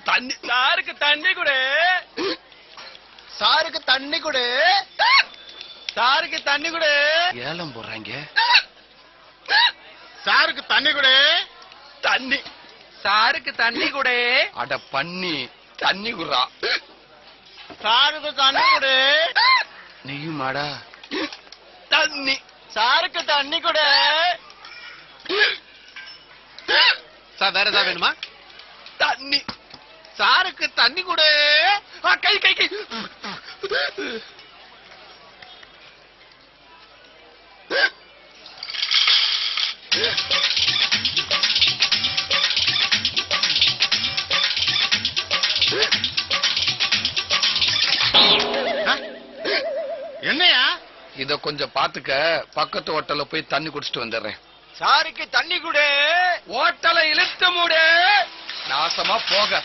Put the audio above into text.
தண்ணி சாருக்கு தண்ணி கொடு. சாருக்கு தண்ணி கொடு. சாருக்கு தண்ணி கொடு. ஏலம் போடுறாங்க. சாருக்கு தண்ணி கொடு. தண்ணி சாருக்கு தண்ணி கொடு. அட பண்ணி தண்ணி குடுறா. சாருக்கு தண்ணி கொடு. நீயும் மாடா. தண்ணி சாருக்கு தண்ணி கொடு. சார் வேற ஏதாவது வேணுமா? தண்ணி சாருக்கு தண்ணி கொடு. கை கை கை. என்னையா இத கொஞ்சம் பாத்துக்க. பக்கத்து ஹோட்டல்ல போய் தண்ணி குடிச்சிட்டு வந்துடுறேன். சாருக்கு தண்ணி கொடு. ஹோட்டலை இழுத்து மூடு. நாசமா போக.